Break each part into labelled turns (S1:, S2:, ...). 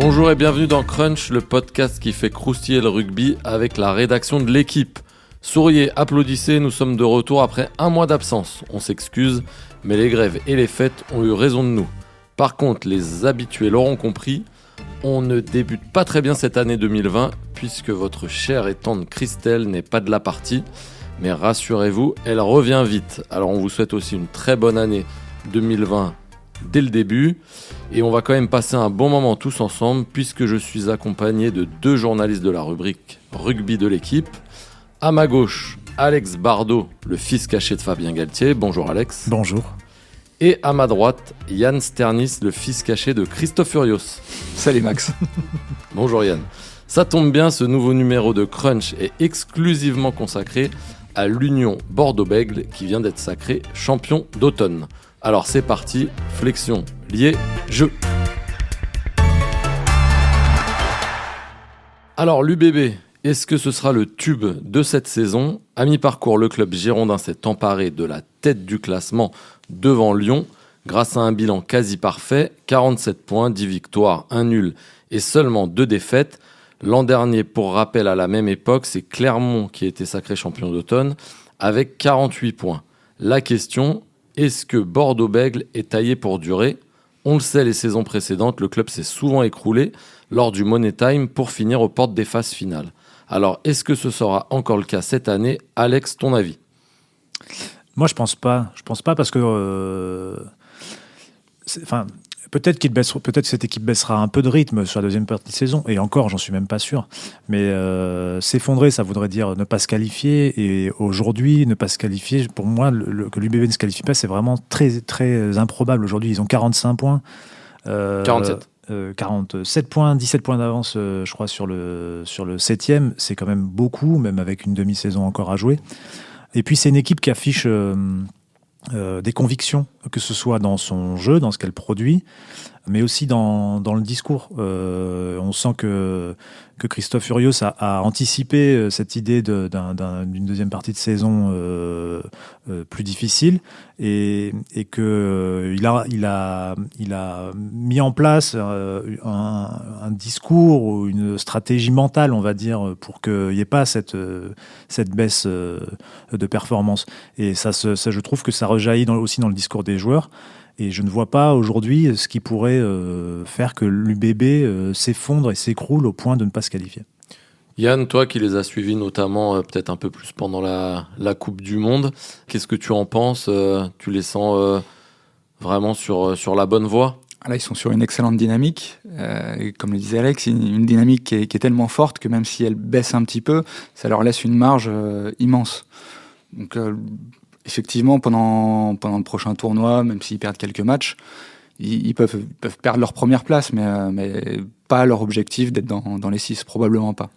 S1: Bonjour et bienvenue dans Crunch, le podcast qui fait croustiller le rugby avec la rédaction de l'équipe. Souriez, applaudissez, nous sommes de retour après un mois d'absence. On s'excuse, mais les grèves et les fêtes ont eu raison de nous. Par contre, les habitués l'auront compris, on ne débute pas très bien cette année 2020 puisque votre chère et tendre Christelle n'est pas de la partie. Mais rassurez-vous, elle revient vite. Alors on vous souhaite aussi une très bonne année 2020 dès le début. Et on va quand même passer un bon moment tous ensemble puisque je suis accompagné de deux journalistes de la rubrique rugby de l'équipe. À ma gauche, Alex Bardot, le fils caché de Fabien Galtier. Bonjour Alex.
S2: Bonjour.
S1: Et à ma droite, Yann Sternis, le fils caché de Christophe Furios.
S3: Salut Max.
S1: Bonjour Yann. Ça tombe bien, ce nouveau numéro de Crunch est exclusivement consacré à l'Union Bordeaux-Bègles qui vient d'être sacré champion d'automne. Alors c'est parti, flexion, lié, jeu. Alors l'UBB, est-ce que ce sera le tube de cette saison ? À mi-parcours, le club girondin s'est emparé de la tête du classement devant Lyon grâce à un bilan quasi parfait, 47 points, 10 victoires, 1 nul et seulement 2 défaites. L'an dernier, pour rappel, à la même époque, c'est Clermont qui a été sacré champion d'automne avec 48 points. La question, est-ce que Bordeaux-Bègles est taillé pour durer ? On le sait, les saisons précédentes, le club s'est souvent écroulé lors du Money Time pour finir aux portes des phases finales. Alors, est-ce que ce sera encore le cas cette année ? Alex, ton avis ?
S2: Moi, je pense pas. Je pense pas parce que... peut-être que cette équipe baissera un peu de rythme sur la deuxième partie de saison. Et encore, j'en suis même pas sûr. Mais s'effondrer, ça voudrait dire ne pas se qualifier. Et aujourd'hui, ne pas se qualifier, pour moi, que l'UBB ne se qualifie pas, c'est vraiment très, très improbable. Aujourd'hui, ils ont 45 points. 47 points, 17 points d'avance, je crois, sur le 7e. C'est quand même beaucoup, même avec une demi-saison encore à jouer. Et puis, c'est une équipe qui affiche des convictions, que ce soit dans son jeu, dans ce qu'elle produit, mais aussi dans le discours. On sent que Christophe Furios a anticipé cette idée d'une deuxième partie de saison plus difficile et qu'il a mis en place un discours ou une stratégie mentale, on va dire, pour qu'il n'y ait pas cette baisse de performance. Et ça, je trouve que ça rejaillit aussi dans le discours des joueurs. Et je ne vois pas aujourd'hui ce qui pourrait faire que l'UBB s'effondre et s'écroule au point de ne pas se qualifier.
S1: Yann, toi qui les as suivis notamment peut-être un peu plus pendant la Coupe du Monde, qu'est-ce que tu en penses ? Tu les sens vraiment sur la bonne voie ?
S3: Là, ils sont sur une excellente dynamique. Et comme le disait Alex, une dynamique qui est tellement forte que même si elle baisse un petit peu, ça leur laisse une marge immense. Donc, effectivement, pendant le prochain tournoi, même s'ils perdent quelques matchs, ils peuvent perdre leur première place, mais pas leur objectif d'être dans les 6, probablement pas.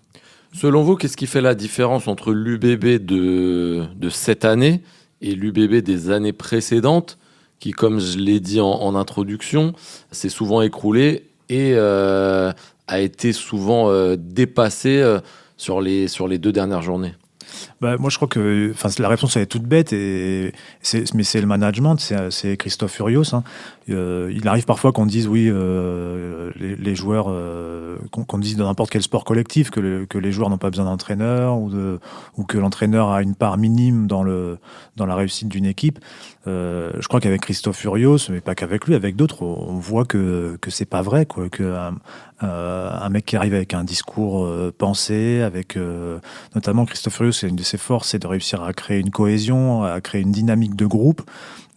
S1: Selon vous, qu'est-ce qui fait la différence entre l'UBB de cette année et l'UBB des années précédentes, qui, comme je l'ai dit en introduction, s'est souvent écroulé et a été souvent dépassé sur les 2 dernières journées ?
S2: Moi, je crois que la réponse elle est toute bête, mais c'est le management, c'est Christophe Furios. Hein. Il arrive parfois qu'on dise, oui, les joueurs, qu'on dise dans n'importe quel sport collectif, que les joueurs n'ont pas besoin d'entraîneur ou que l'entraîneur a une part minime dans la réussite d'une équipe. Je crois qu'avec Christophe Furios, mais pas qu'avec lui, avec d'autres, on voit que c'est pas vrai, quoi, un mec qui arrive avec un discours pensé, avec notamment Christophe Furios, c'est une de ses forces, c'est de réussir à créer une cohésion, à créer une dynamique de groupe.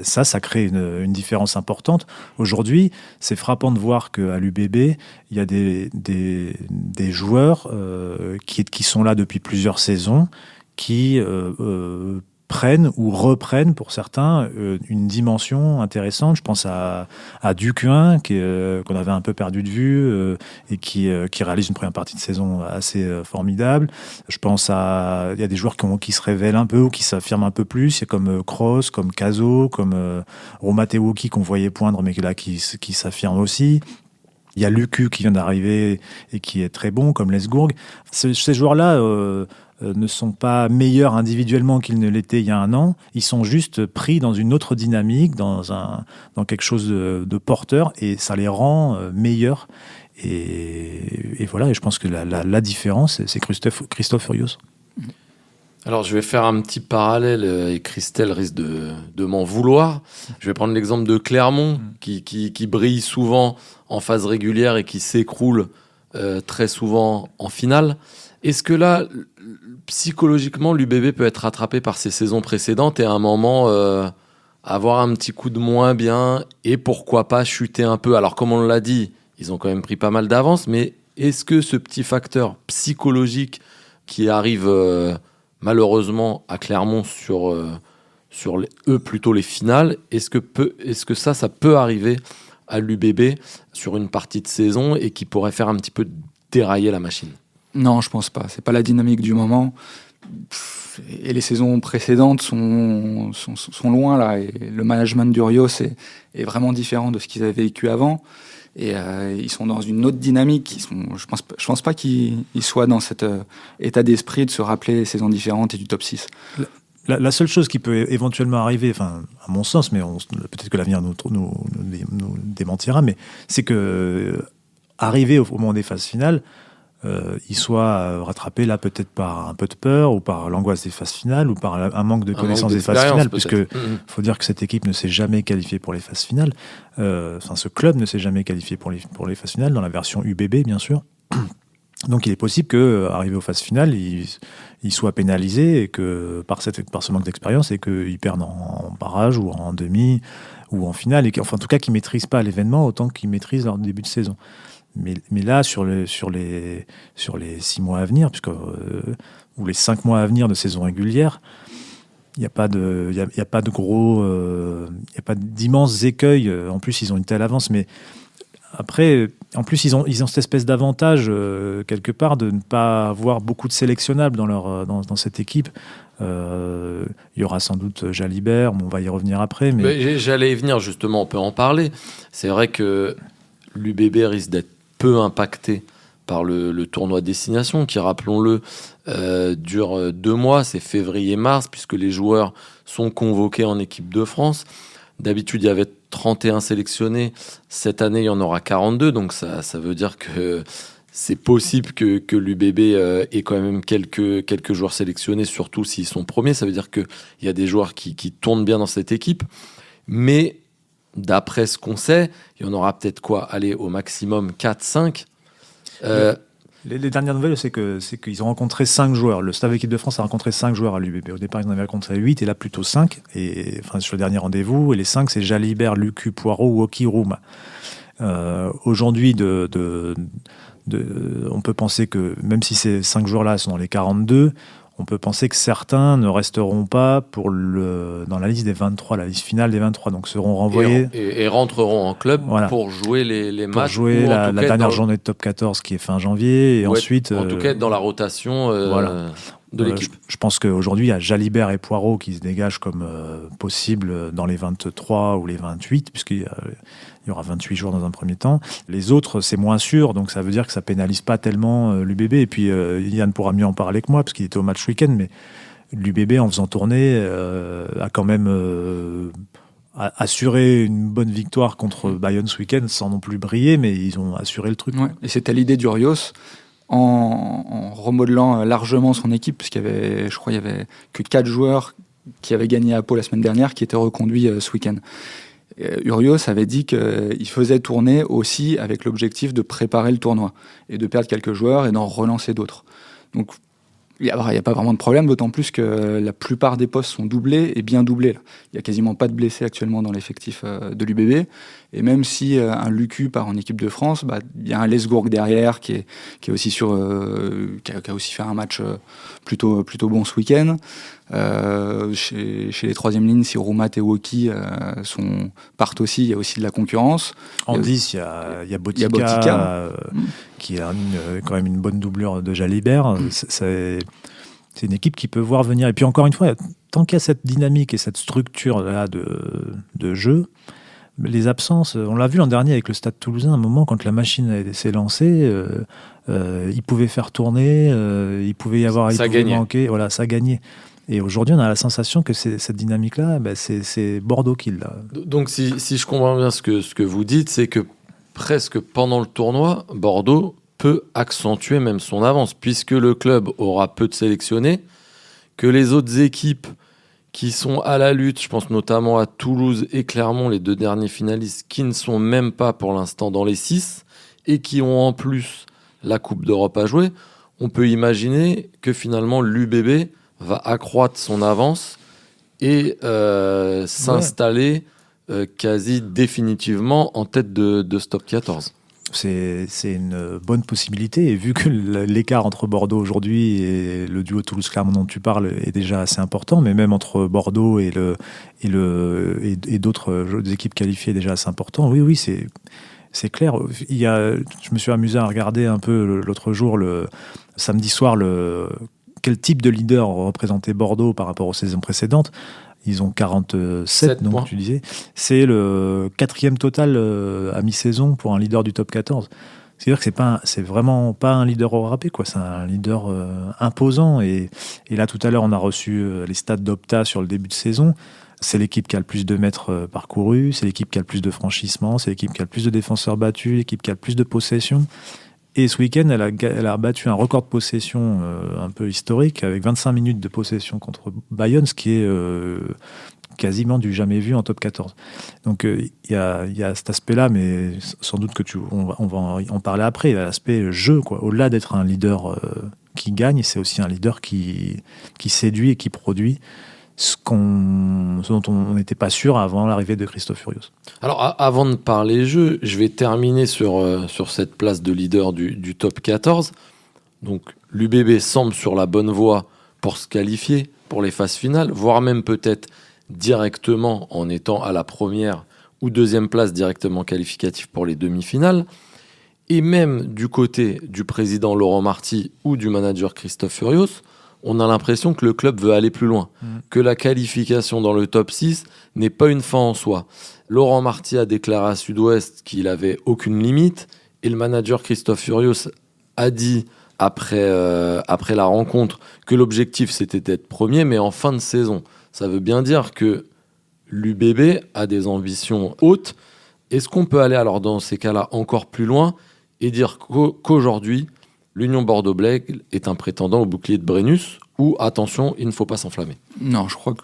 S2: Ça crée une différence importante. Aujourd'hui, c'est frappant de voir qu'à l'UBB, il y a des joueurs qui sont là depuis plusieurs saisons, qui prennent ou reprennent pour certains une dimension intéressante. Je pense à Ducuin qu'on avait un peu perdu de vue et qui réalise une première partie de saison assez formidable. Je pense il y a des joueurs qui se révèlent un peu ou qui s'affirment un peu plus. Il y a comme Kroos, comme Caso, comme Roma Tewoki qu'on voyait poindre mais là qui s'affirme aussi. Il y a Lucu qui vient d'arriver et qui est très bon, comme Lesgourg. Ces joueurs-là ne sont pas meilleurs individuellement qu'ils ne l'étaient il y a un an. Ils sont juste pris dans une autre dynamique, dans quelque chose de porteur, et ça les rend meilleurs. Et voilà, et je pense que la différence, c'est Christophe Furios.
S1: Alors, je vais faire un petit parallèle et Christelle risque de m'en vouloir. Je vais prendre l'exemple de Clermont, qui brille souvent en phase régulière et qui s'écroule très souvent en finale. Est-ce que là, psychologiquement, l'UBB peut être rattrapé par ses saisons précédentes et à un moment avoir un petit coup de moins bien et pourquoi pas chuter un peu? Alors, comme on l'a dit, ils ont quand même pris pas mal d'avance, mais est-ce que ce petit facteur psychologique qui arrive malheureusement à Clermont sur plutôt les finales, est-ce que ça peut arriver à l'UBB sur une partie de saison et qui pourrait faire un petit peu dérailler la machine?
S3: Non, je pense pas. C'est pas la dynamique du moment. Et les saisons précédentes sont loin là. Et le management d'Urios est vraiment différent de ce qu'ils avaient vécu avant. Et ils sont dans une autre dynamique. Je pense pas qu'ils soient dans cet état d'esprit de se rappeler les saisons différentes et du top 6.
S2: La seule chose qui peut éventuellement arriver, enfin, à mon sens, mais peut-être que l'avenir nous démentira, mais c'est que arriver au moment des phases finales, il soit rattrapé là peut-être par un peu de peur ou par l'angoisse des phases finales ou par un manque de connaissance des phases finales, puisque faut dire que cette équipe ne s'est jamais qualifiée pour les phases finales. Enfin, ce club ne s'est jamais qualifié pour les phases finales dans la version UBB, bien sûr. Donc il est possible qu'arrivé aux phases finales, il soit pénalisé et que par ce manque d'expérience et qu'il perde en barrage ou en demi ou en finale, en tout cas qu'il ne maîtrise pas l'événement autant qu'il maîtrise leur début de saison. Mais là, sur les 6 mois à venir, ou les 5 mois à venir de saison régulière, il n'y a pas d'immenses écueils. En plus, ils ont une telle avance, mais après, en plus, ils ont cette espèce d'avantage quelque part de ne pas avoir beaucoup de sélectionnables dans cette équipe. Il y aura sans doute Jalibert, on va y revenir après.
S1: Mais j'allais y venir justement, on peut en parler. C'est vrai que l'UBB risque d'être peu impacté par le tournoi destination qui, rappelons-le, dure 2 mois, c'est février-mars, puisque les joueurs sont convoqués en équipe de France. D'habitude, il y avait 31 sélectionnés. Cette année, il y en aura 42. Donc, ça veut dire que c'est possible que l'UBB ait quand même quelques joueurs sélectionnés, surtout s'ils sont premiers. Ça veut dire qu'il y a des joueurs qui tournent bien dans cette équipe. Mais d'après ce qu'on sait, il y en aura peut-être au maximum 4-5.
S2: Les dernières nouvelles, c'est qu'ils ont rencontré 5 joueurs. Le staff équipe de France a rencontré 5 joueurs à l'UBB. Au départ, ils en avaient rencontré 8 et là plutôt 5. Et enfin, sur le dernier rendez-vous, et les 5, c'est Jalibert, Lucu, Poirot, Woki, Rouma. Aujourd'hui, on peut penser que même si ces 5 joueurs-là sont dans les 42, on peut penser que certains ne resteront pas dans la liste des 23, la liste finale des 23, donc seront renvoyés.
S1: Et rentreront en club pour jouer les matchs.
S2: Pour jouer la dernière journée de top 14 qui est fin janvier. Et ensuite,
S1: en tout cas, être dans la rotation de l'équipe.
S2: Je pense qu'aujourd'hui, il y a Jalibert et Poirot qui se dégagent comme possible dans les 23 ou les 28, puisqu'il y aura 28 jours dans un premier temps. Les autres, c'est moins sûr, donc ça veut dire que ça pénalise pas tellement l'UBB. Et puis, Yann pourra mieux en parler que moi, parce qu'il était au match week-end, mais l'UBB, en faisant tourner, a quand même assuré une bonne victoire contre Bayonne ce week-end, sans non plus briller, mais ils ont assuré le truc.
S3: Ouais. Et c'était l'idée d'Urios, en remodelant largement son équipe, puisqu'il y avait, je crois, il y avait que 4 joueurs qui avaient gagné à Pau la semaine dernière, qui étaient reconduits ce week-end. Urios avait dit qu'il faisait tourner aussi avec l'objectif de préparer le tournoi et de perdre quelques joueurs et d'en relancer d'autres. Donc il n'y a pas vraiment de problème, d'autant plus que la plupart des postes sont doublés et bien doublés. Il n'y a quasiment pas de blessés actuellement dans l'effectif de l'UBB. Et même si un Lucu part en équipe de France, il y a un Lesgourg derrière qui est aussi qui a aussi fait un match plutôt bon ce week-end. Chez les troisième lignes, si Roumat et Woki partent aussi, il y a aussi de la concurrence.
S2: En 10, il y a Botica, qui a quand même une bonne doublure de Jalibert. C'est une équipe qui peut voir venir. Et puis encore une fois, tant qu'il y a cette dynamique et cette structure-là de jeu, les absences, on l'a vu l'an dernier avec le Stade Toulousain, à un moment, quand la machine s'est lancée, il pouvait faire tourner, il pouvait y avoir...
S1: Ça gagnait.
S2: Manquer, voilà, ça gagnait. Et aujourd'hui, on a la sensation que cette dynamique-là, c'est Bordeaux qui l'a.
S1: Donc, si je comprends bien ce que vous dites, c'est que presque pendant le tournoi, Bordeaux peut accentuer même son avance, puisque le club aura peu de sélectionnés, que les autres équipes qui sont à la lutte, je pense notamment à Toulouse et Clermont, les 2 derniers finalistes, qui ne sont même pas pour l'instant dans les 6, et qui ont en plus la Coupe d'Europe à jouer, on peut imaginer que finalement l'UBB va accroître son avance et s'installer quasi définitivement en tête de ce top 14.
S2: C'est une bonne possibilité, et vu que l'écart entre Bordeaux aujourd'hui et le duo Toulouse-Clermont dont tu parles est déjà assez important, mais même entre Bordeaux et d'autres équipes qualifiées est déjà assez important, oui, c'est clair. Je me suis amusé à regarder un peu l'autre jour, le samedi soir, quel type de leader représentait Bordeaux par rapport aux saisons précédentes. Ils ont 47, donc
S1: points.
S2: tu disais. C'est le 4e total à mi-saison pour un leader du top 14. C'est-à-dire que c'est vraiment pas un leader au râpé, quoi. C'est un leader imposant. Et là, tout à l'heure, on a reçu les stats d'Opta sur le début de saison. C'est l'équipe qui a le plus de mètres parcourus, c'est l'équipe qui a le plus de franchissements, c'est l'équipe qui a le plus de défenseurs battus, l'équipe qui a le plus de possessions. Et ce week-end, elle a battu un record de possession un peu historique, avec 25 minutes de possession contre Bayonne, ce qui est quasiment du jamais vu en top 14. Donc il y a cet aspect-là, mais sans doute que on va en parler après. Il y a l'aspect jeu, quoi. Au-delà d'être un leader qui gagne, c'est aussi un leader qui séduit et qui produit ce dont on n'était pas sûr avant l'arrivée de Christophe Furios.
S1: Alors, avant de parler jeu, je vais terminer sur cette place de leader du top 14. Donc, l'UBB semble sur la bonne voie pour se qualifier pour les phases finales, voire même peut-être directement en étant à la première ou deuxième place directement qualificatif pour les demi-finales. Et même du côté du président Laurent Marty ou du manager Christophe Furios, on a l'impression que le club veut aller plus loin, que la qualification dans le top 6 n'est pas une fin en soi. Laurent Marty a déclaré à Sud-Ouest qu'il n'avait aucune limite, et le manager Christophe Furios a dit après la rencontre que l'objectif c'était d'être premier, mais en fin de saison. Ça veut bien dire que l'UBB a des ambitions hautes. Est-ce qu'on peut aller alors dans ces cas-là encore plus loin et dire qu'aujourd'hui, l'Union Bordeaux-Bègles est un prétendant au bouclier de Brennus, ou attention, il ne faut pas s'enflammer?
S3: Non, je crois que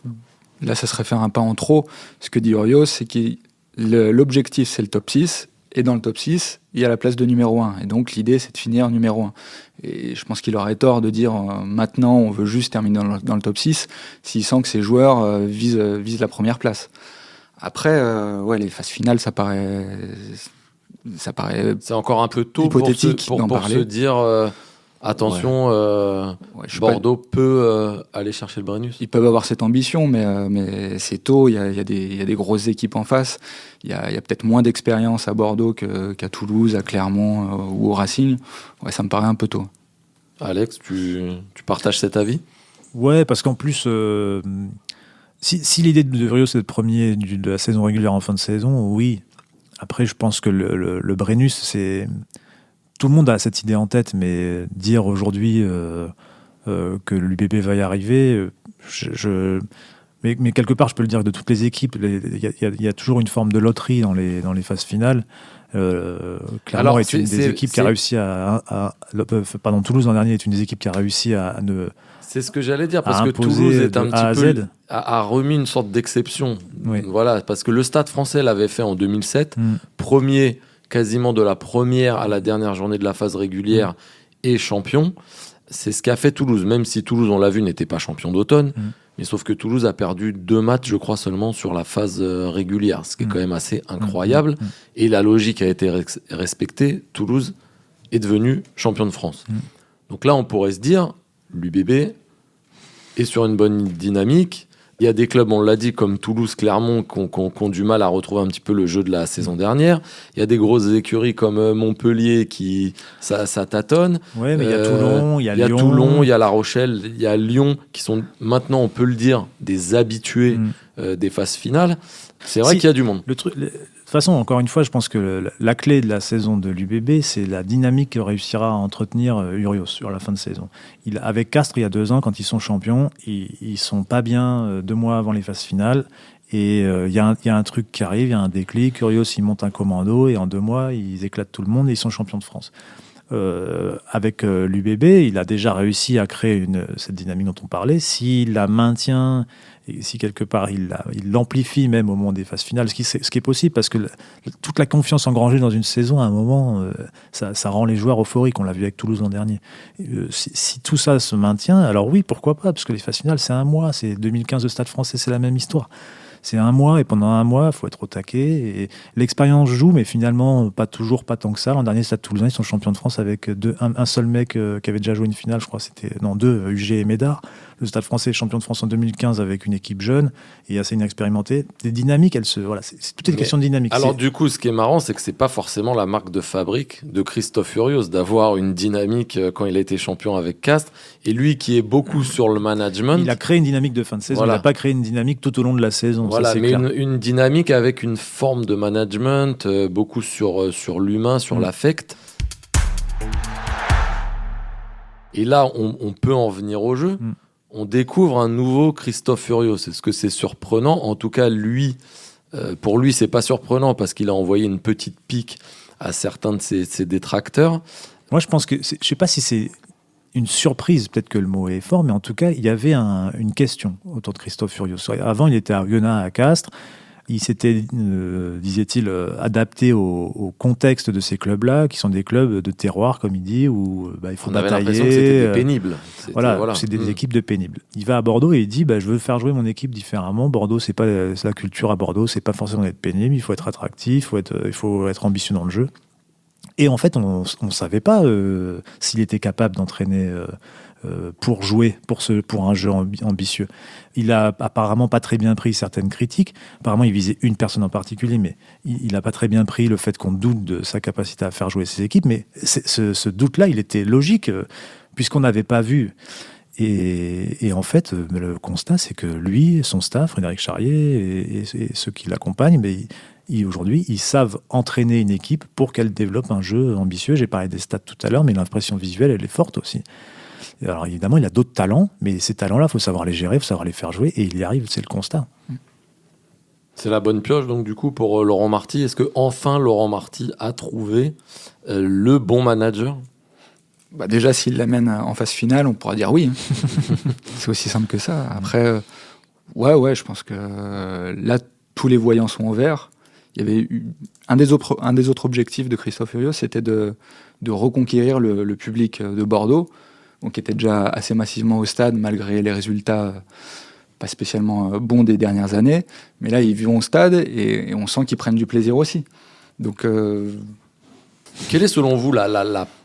S3: là, ça serait faire un pas en trop. Ce que dit Urios, c'est que l'objectif, c'est le top 6, et dans le top 6, il y a la place de numéro 1. Et donc, l'idée, c'est de finir numéro 1. Et je pense qu'il aurait tort de dire maintenant, on veut juste terminer dans le top 6, s'il sent que ses joueurs visent la première place. Après, les phases finales, ça paraît
S1: c'est encore un peu tôt
S3: hypothétique
S1: pour se dire attention, Bordeaux peut aller chercher le Brennus.
S3: Ils peuvent avoir cette ambition, mais c'est tôt. Il y a des grosses équipes en face. Il y a peut-être moins d'expérience à Bordeaux qu'à Toulouse, à Clermont ou au Racing. Ouais, ça me paraît un peu tôt.
S1: Alex, tu partages cet avis?
S2: Ouais, parce qu'en plus, si l'idée de Furios c'est d'être premier de la saison régulière en fin de saison, oui. Après, je pense que le Brennus, c'est... Tout le monde a cette idée en tête, mais dire aujourd'hui que l'UBB va y arriver, mais quelque part, je peux le dire de toutes les équipes, il y a toujours une forme de loterie dans les phases finales. Clermont est une des équipes qui a réussi Toulouse l'an dernier est une des équipes qui a réussi à ne...
S1: C'est ce que j'allais dire, parce que Toulouse est un petit peu a remis une sorte d'exception.
S2: Oui.
S1: Voilà, parce que le Stade français l'avait fait en 2007, premier quasiment de la première à la dernière journée de la phase régulière et champion. C'est ce qu'a fait Toulouse, même si Toulouse, on l'a vu, n'était pas champion d'automne. Mais sauf que Toulouse a perdu 2 matchs, je crois, seulement sur la phase régulière, ce qui est quand même assez incroyable. Et la logique a été respectée. Toulouse est devenu champion de France. Donc là, on pourrait se dire, l'UBB est sur une bonne dynamique. Il y a des clubs, on l'a dit, comme Toulouse, Clermont, qui ont du mal à retrouver un petit peu le jeu de la saison dernière. Il y a des grosses écuries comme Montpellier qui ça tâtonne.
S2: Ouais, mais il y a Toulon, il y a Lyon.
S1: Toulon, il y a La Rochelle, il y a Lyon, qui sont maintenant, on peut le dire, des habitués des phases finales. C'est vrai qu'il y a du monde.
S2: De toute façon, encore une fois, je pense que la clé de la saison de l'UBB, c'est la dynamique que réussira à entretenir Urios sur la fin de saison. Avec Castres, il y a 2 ans, quand ils sont champions, ils sont pas bien 2 mois avant les phases finales, Et il y a un truc qui arrive, il y a un déclic. Urios, il monte un commando et en 2 mois, ils éclatent tout le monde et ils sont champions de France. Avec l'UBB, il a déjà réussi à créer cette dynamique dont on parlait. S'il la maintient et si quelque part il l'amplifie même au moment des phases finales, ce qui est possible parce que toute la confiance engrangée dans une saison, à un moment, ça rend les joueurs euphoriques. On l'a vu avec Toulouse l'an dernier. Si tout ça se maintient, alors oui, pourquoi pas, parce que les phases finales, c'est 1 mois. C'est 2015 de Stade Français, c'est la même histoire. C'est 1 mois et pendant 1 mois, il faut être au taquet. Et l'expérience joue, mais finalement, pas tant que ça. L'an dernier, Stade Toulousain, ils sont champions de France avec un seul mec qui avait déjà joué une finale, je crois, c'était 2, UG et Médard. Le Stade Français est champion de France en 2015 avec une équipe jeune et assez inexpérimentée. Les dynamiques, tout est une question de dynamique.
S1: Alors du coup, ce qui est marrant, c'est que c'est pas forcément la marque de fabrique de Christophe Urios d'avoir une dynamique quand il a été champion avec Castres. Et lui qui est beaucoup sur le management...
S2: Il a créé une dynamique de fin de saison, il n'a pas créé une dynamique tout au long de la saison.
S1: Voilà,
S2: ça, c'est
S1: mais
S2: clair.
S1: une dynamique avec une forme de management, beaucoup sur l'humain, sur l'affect. Et là, on peut en venir au jeu. On découvre un nouveau Christophe Urios. Est-ce que c'est surprenant ? En tout cas, pour lui, c'est pas surprenant parce qu'il a envoyé une petite pique à certains de ses détracteurs.
S2: Moi, je pense que, je sais pas si c'est une surprise, peut-être que le mot est fort, mais en tout cas, il y avait une question autour de Christophe Urios. Avant, il était à Oyonnax, à Castres. Il s'était, disait-il, adapté au contexte de ces clubs-là, qui sont des clubs de terroir, comme il dit, où il faut batailler.
S1: On avait l'impression que c'était des pénibles.
S2: C'est des équipes de pénibles. Il va à Bordeaux et il dit je veux faire jouer mon équipe différemment. Bordeaux, c'est la culture à Bordeaux, c'est pas forcément d'être pénible, il faut être attractif, il faut être ambitieux dans le jeu. Et en fait, on ne savait pas s'il était capable d'entraîner pour jouer, pour un jeu ambitieux. Il a apparemment pas très bien pris certaines critiques. Apparemment, il visait une personne en particulier, mais il a pas très bien pris le fait qu'on doute de sa capacité à faire jouer ses équipes. Mais ce doute-là, il était logique, puisqu'on n'avait pas vu. Et en fait, le constat, c'est que lui, son staff, Frédéric Charrier et ceux qui l'accompagnent, aujourd'hui, ils savent entraîner une équipe pour qu'elle développe un jeu ambitieux. J'ai parlé des stats tout à l'heure, mais l'impression visuelle, elle est forte aussi. Alors évidemment, il a d'autres talents, mais ces talents-là, il faut savoir les gérer, il faut savoir les faire jouer, et il y arrive, c'est le constat.
S1: C'est la bonne pioche, donc du coup, pour Laurent Marty. Est-ce que enfin Laurent Marty a trouvé le bon manager ?
S3: Déjà, s'il l'amène en phase finale, on pourra dire oui. C'est aussi simple que ça. Après, je pense que là, tous les voyants sont au vert. Il y avait un des autres objectifs de Christophe Urios, c'était de reconquérir le public de Bordeaux, donc qui était déjà assez massivement au stade, malgré les résultats pas spécialement bons des dernières années. Mais là, ils vont au stade et on sent qu'ils prennent du plaisir aussi. Donc,
S1: quelle est selon vous la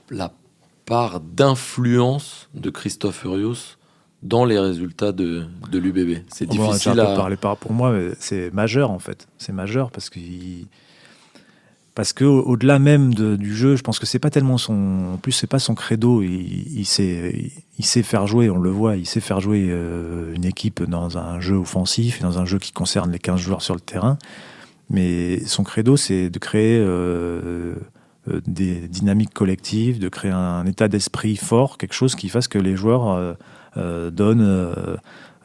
S1: part d'influence de Christophe Urios dans les résultats de l'UBB ? C'est difficile à
S2: parler. Pour moi, c'est majeur en fait. C'est majeur parce que au-delà même du jeu, je pense que c'est pas tellement en plus c'est pas son credo. Il sait faire jouer, on le voit. Il sait faire jouer une équipe dans un jeu offensif, dans un jeu qui concerne les 15 joueurs sur le terrain. Mais son credo, c'est de créer des dynamiques collectives, de créer un état d'esprit fort, quelque chose qui fasse que les joueurs donnent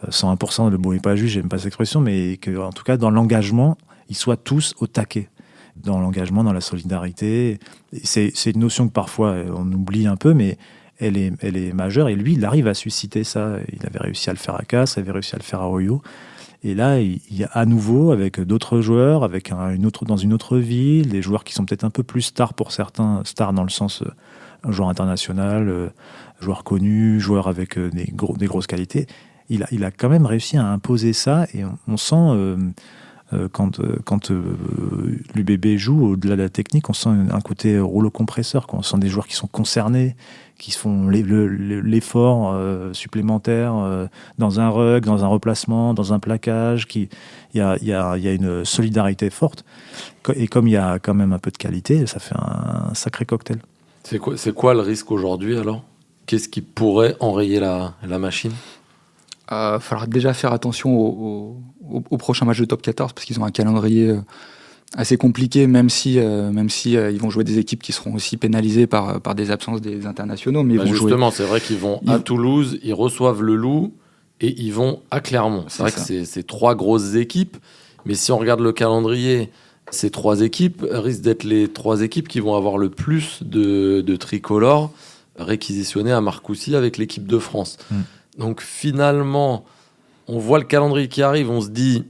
S2: 101%, le mot n'est pas juste, j'aime pas cette expression, mais qu'en tout cas, dans l'engagement, ils soient tous au taquet. Dans l'engagement, dans la solidarité. C'est une notion que parfois on oublie un peu, mais elle est majeure. Et lui, il arrive à susciter ça. Il avait réussi à le faire à Castres, il avait réussi à le faire à Oyo. Et là, il y a à nouveau, avec d'autres joueurs, dans une autre ville, des joueurs qui sont peut-être un peu plus stars pour certains, stars dans le sens joueur international, joueur connu, joueur avec des grosses qualités. Il a quand même réussi à imposer ça, et on sent, quand l'UBB joue, au-delà de la technique, on sent un côté rouleau compresseur, quoi. On sent des joueurs qui sont concernés, qui font l'effort supplémentaire dans un rug, dans un replacement, dans un plaquage. Il y a une solidarité forte. Et comme il y a quand même un peu de qualité, ça fait un sacré cocktail.
S1: C'est quoi le risque aujourd'hui alors ? Qu'est-ce qui pourrait enrayer la machine ?
S3: Faudra déjà faire attention au prochain match de top 14 parce qu'ils ont un calendrier assez compliqué, même si ils vont jouer des équipes qui seront aussi pénalisées par des absences des internationaux. Mais
S1: justement, c'est vrai qu'ils vont à Toulouse, ils reçoivent le Loup et ils vont à Clermont. C'est vrai que c'est 3 grosses équipes, Mais si on regarde le calendrier, ces 3 équipes risquent d'être les 3 équipes qui vont avoir le plus de tricolores réquisitionnés à Marcoussis avec l'équipe de France. Donc finalement, on voit le calendrier qui arrive, on se dit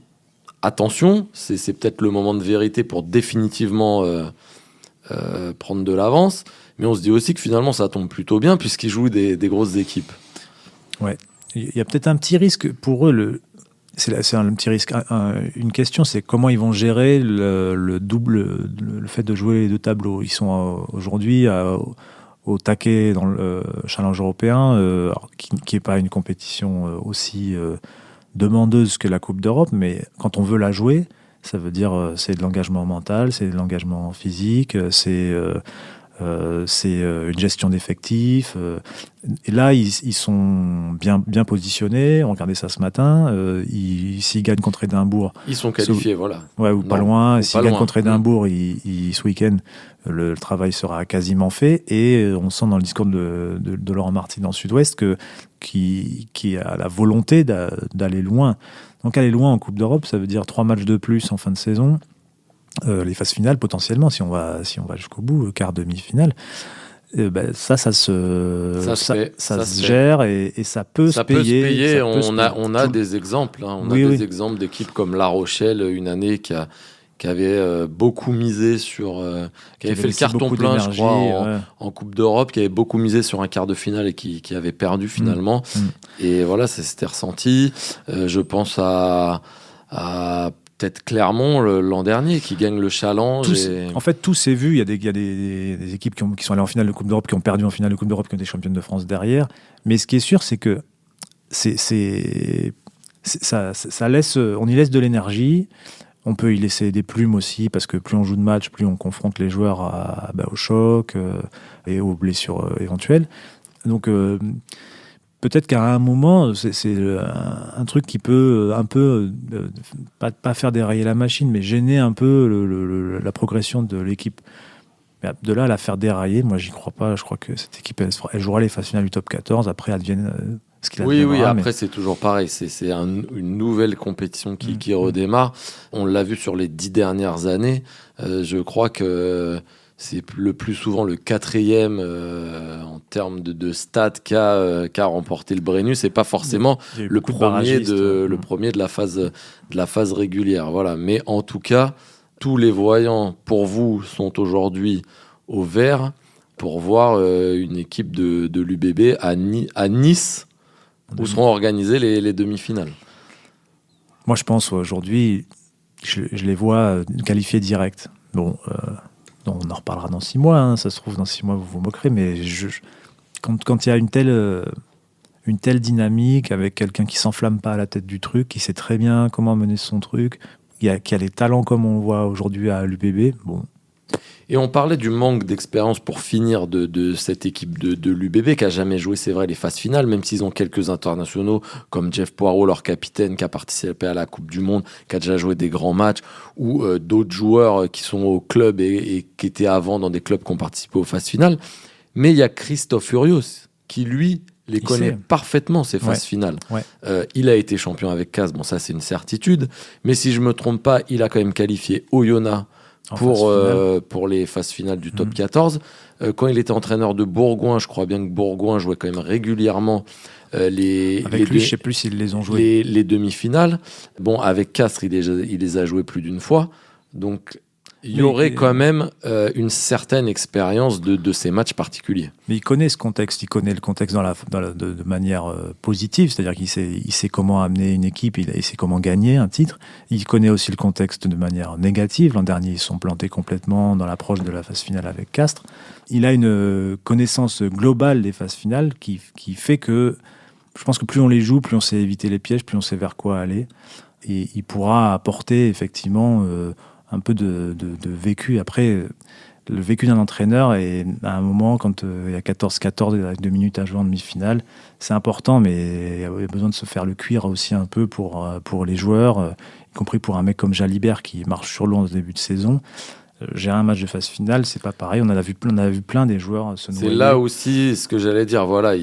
S1: attention, c'est peut-être le moment de vérité pour définitivement prendre de l'avance, mais on se dit aussi que finalement ça tombe plutôt bien puisqu'ils jouent des grosses équipes.
S2: Ouais, il y a peut-être un petit risque pour eux, c'est un petit risque. Une question, c'est comment ils vont gérer le fait de jouer les 2 tableaux. Ils sont aujourd'hui au taquet dans le challenge européen, qui n'est pas une compétition aussi demandeuse que la Coupe d'Europe, mais quand on veut la jouer, ça veut dire c'est de l'engagement mental, c'est de l'engagement physique, c'est une gestion d'effectifs. Et là, ils sont bien positionnés. On regardait ça ce matin. S'ils gagnent contre Édimbourg...
S1: Ils sont qualifiés, voilà.
S2: Ouais, ou pas loin. S'ils gagnent contre Édimbourg, ce week-end, le travail sera quasiment fait. Et on sent dans le discours de Laurent Marty dans le Sud-Ouest qui a la volonté d'aller loin. Donc aller loin en Coupe d'Europe, ça veut dire 3 matchs de plus en fin de saison. Les phases finales potentiellement si on va jusqu'au bout, quart, demi-finale, ça se gère et ça peut se payer.
S1: On a des exemples, hein. Des exemples d'équipes comme La Rochelle une année qui avait beaucoup misé sur qui avait fait le carton plein, je crois, en Coupe d'Europe, qui avait beaucoup misé sur un quart de finale et qui avait perdu finalement. Et voilà, ça s'était ressenti. Je pense à peut-être Clermont l'an dernier qui gagne le challenge.
S2: En fait, tout s'est vu. Il y a des équipes qui sont allées en finale de Coupe d'Europe, qui ont perdu en finale de Coupe d'Europe, qui ont été championnes de France derrière. Mais ce qui est sûr, c'est que ça laisse, on y laisse de l'énergie. On peut y laisser des plumes aussi, parce que plus on joue de matchs, plus on confronte les joueurs au choc et aux blessures éventuelles. Donc peut-être qu'à un moment, c'est un truc qui peut un peu, pas faire dérailler la machine, mais gêner un peu la progression de l'équipe. Mais de là à la faire dérailler, moi j'y crois pas. Je crois que cette équipe, elle jouera les phases finales du top 14, après advienne ce qu'il adviendra.
S1: Oui, après c'est toujours pareil, c'est une nouvelle compétition qui redémarre. On l'a vu sur les 10 dernières années, je crois que c'est le plus souvent le 4e en termes de stats qu'a remporté le Brennus, et pas forcément le premier de la phase régulière. Voilà. Mais en tout cas, tous les voyants pour vous sont aujourd'hui au vert pour voir une équipe de l'UBB à Nice, où seront organisées les demi-finales.
S2: Moi, je pense aujourd'hui, je les vois qualifiés direct. Bon. On en reparlera dans 6 mois, hein. Ça se trouve dans 6 mois vous vous moquerez, mais quand il y a une telle dynamique avec quelqu'un qui s'enflamme pas à la tête du truc, qui sait très bien comment mener son truc, qui a les talents comme on voit aujourd'hui à l'UBB, bon.
S1: Et on parlait du manque d'expérience pour finir de cette équipe de l'UBB qui a jamais joué, c'est vrai, les phases finales, même s'ils ont quelques internationaux comme Jeff Poirot, leur capitaine, qui a participé à la Coupe du Monde, qui a déjà joué des grands matchs, ou d'autres joueurs qui sont au club et qui étaient avant dans des clubs qui ont participé aux phases finales. Mais il y a Christophe Furios qui, lui, connaît parfaitement ces phases finales. Ouais. Il a été champion avec Castres, bon ça c'est une certitude, mais si je me trompe pas, il a quand même qualifié Oyonnax pour les phases finales du top 14. Quand il était entraîneur de Bourgoin, je crois bien que Bourgoin jouait quand même régulièrement
S2: avec lui, je ne sais plus s'ils les ont joués.
S1: Les demi-finales. Bon, avec Castres, il les a joués plus d'une fois. Donc, il y aurait quand même une certaine expérience de ces matchs particuliers.
S2: Mais il connaît ce contexte, il connaît le contexte de manière positive, c'est-à-dire qu'il sait comment amener une équipe, il sait comment gagner un titre. Il connaît aussi le contexte de manière négative. L'an dernier, ils sont plantés complètement dans l'approche de la phase finale avec Castres. Il a une connaissance globale des phases finales qui fait que je pense que plus on les joue, plus on sait éviter les pièges, plus on sait vers quoi aller. Et il pourra apporter effectivement un peu de vécu. Après, le vécu d'un entraîneur, et à un moment, quand il y a 14-14 avec 2 minutes à jouer en demi-finale, c'est important, mais il y a besoin de se faire le cuire aussi un peu pour les joueurs, y compris pour un mec comme Jalibert qui marche sur l'eau en début de saison. Gérer un match de phase finale, c'est pas pareil. On a vu plein des joueurs se noyer.
S1: C'est là aussi ce que j'allais dire. Voilà,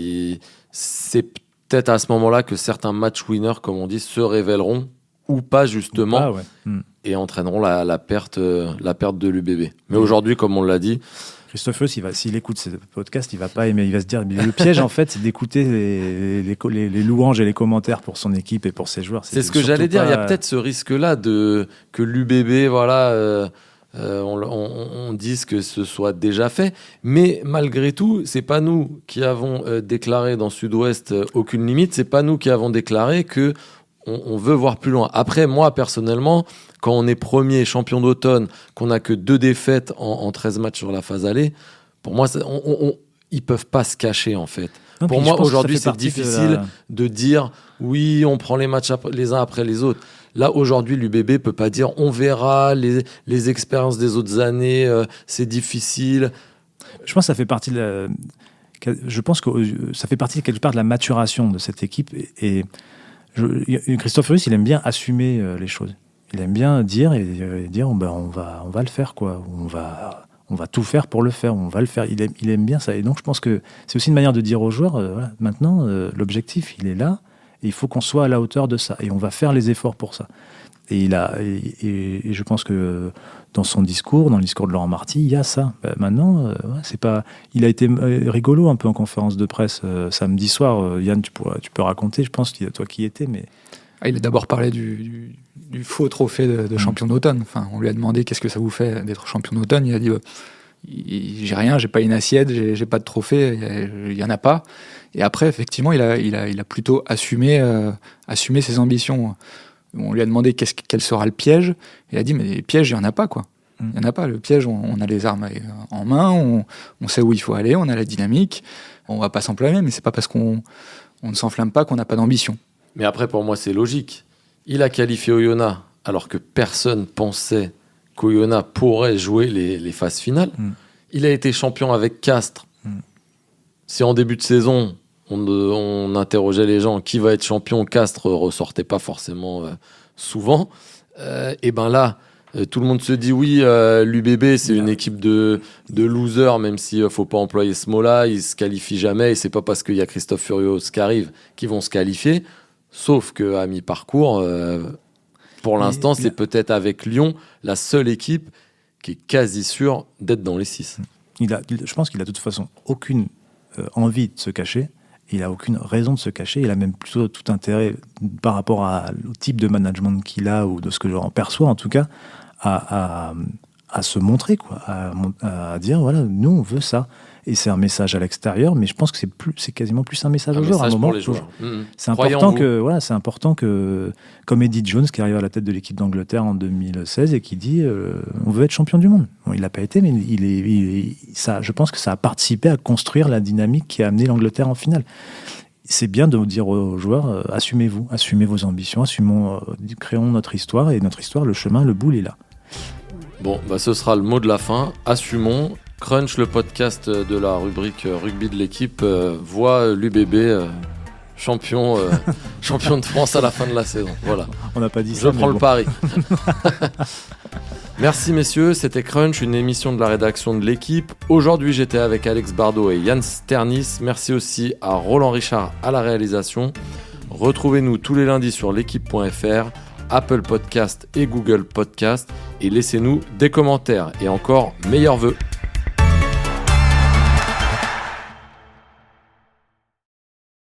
S1: c'est peut-être à ce moment-là que certains match winners, comme on dit, se révéleront ou pas justement, et entraîneront la perte de l'UBB. Mais aujourd'hui, comme on l'a dit,
S2: Christophe Furios, s'il écoute ce podcast, il va pas aimer. Il va se dire, mais le piège en fait, c'est d'écouter les louanges et les commentaires pour son équipe et pour ses joueurs.
S1: C'est ce que j'allais dire. Il y a peut-être ce risque-là que l'UBB, on dise que ce soit déjà fait, mais malgré tout, c'est pas nous qui avons déclaré dans Sud-Ouest aucune limite. C'est pas nous qui avons déclaré que on veut voir plus loin. Après, moi personnellement, quand on est premier champion d'automne, qu'on n'a que 2 défaites en 13 matchs sur la phase aller, pour moi, ils peuvent pas se cacher en fait.
S2: Non,
S1: pour moi, aujourd'hui, c'est difficile de dire oui, on prend les matchs les uns après les autres. Là, aujourd'hui, l'UBB peut pas dire on verra les expériences des autres années, c'est difficile.
S2: Je pense que ça fait partie ça fait partie quelque part de la maturation de cette équipe. Christophe Furios, il aime bien assumer les choses. Il aime bien dire on va le faire, quoi. On va tout faire pour le faire. On va le faire. Il aime bien ça. Et donc, je pense que c'est aussi une manière de dire aux joueurs, maintenant, l'objectif, il est là. Et il faut qu'on soit à la hauteur de ça. Et on va faire les efforts pour ça. Et je pense que dans son discours, dans le discours de Laurent Marty, il y a ça. Maintenant, c'est pas. Il a été rigolo un peu en conférence de presse samedi soir. Yann, tu peux raconter. Je pense qu'il y a toi qui y étais, mais.
S3: Il a d'abord parlé du faux trophée de champion d'automne. Enfin, on lui a demandé qu'est-ce que ça vous fait d'être champion d'automne. Il a dit j'ai rien, j'ai pas une assiette, j'ai pas de trophée, il y en a pas. Et après, effectivement, il a plutôt assumé ses ambitions. On lui a demandé quel sera le piège. Il a dit mais les pièges, il y en a pas, quoi. Il y en a pas. Le piège, on a les armes en main, on sait où il faut aller, on a la dynamique. On va pas s'enflammer, mais c'est pas parce qu'on ne s'enflamme pas qu'on n'a pas d'ambition.
S1: Mais après, pour moi, c'est logique. Il a qualifié Oyonnax alors que personne pensait qu'Oyonnax pourrait jouer les phases finales. Il a été champion avec Castres. Si en début de saison, on interrogeait les gens qui va être champion, Castres ressortait pas forcément souvent. Et ben là, tout le monde se dit oui, l'UBB c'est une équipe de losers, même s'il faut pas employer ce mot-là, ils se qualifient jamais. Et c'est pas parce qu'il y a Christophe Furios qui arrive qu'ils vont se qualifier. Sauf qu'à mi-parcours, pour l'instant, c'est peut-être avec Lyon la seule équipe qui est quasi sûre d'être dans les 6.
S2: Je pense qu'il a de toute façon aucune envie de se cacher. Il n'a aucune raison de se cacher. Il a même plutôt tout intérêt, par rapport au type de management qu'il a, ou de ce que j'en perçois en tout cas, à se montrer, quoi, à dire voilà, nous on veut ça. Et c'est un message à l'extérieur, mais je pense que c'est quasiment plus un message aux joueurs. À un moment,
S1: pour les joueurs.
S2: C'est important que, comme Eddie Jones, qui arrive à la tête de l'équipe d'Angleterre en 2016 et qui dit on veut être champion du monde. Bon, il l'a pas été, mais je pense que ça a participé à construire la dynamique qui a amené l'Angleterre en finale. C'est bien de dire aux joueurs assumez-vous, assumez vos ambitions, créons notre histoire, et notre histoire, le chemin, le bout, il est là.
S1: Bon, ce sera le mot de la fin. Assumons. Crunch, le podcast de la rubrique rugby de l'équipe, voit l'UBB champion de France à la fin de la saison. Voilà.
S2: On n'a pas dit ça.
S1: Je prends le pari. Merci messieurs, c'était Crunch, une émission de la rédaction de l'équipe. Aujourd'hui, j'étais avec Alex Bardot et Yann Sternis. Merci aussi à Roland Richard à la réalisation. Retrouvez-nous tous les lundis sur l'équipe.fr, Apple Podcast et Google Podcast, et laissez-nous des commentaires. Et encore, meilleurs vœux.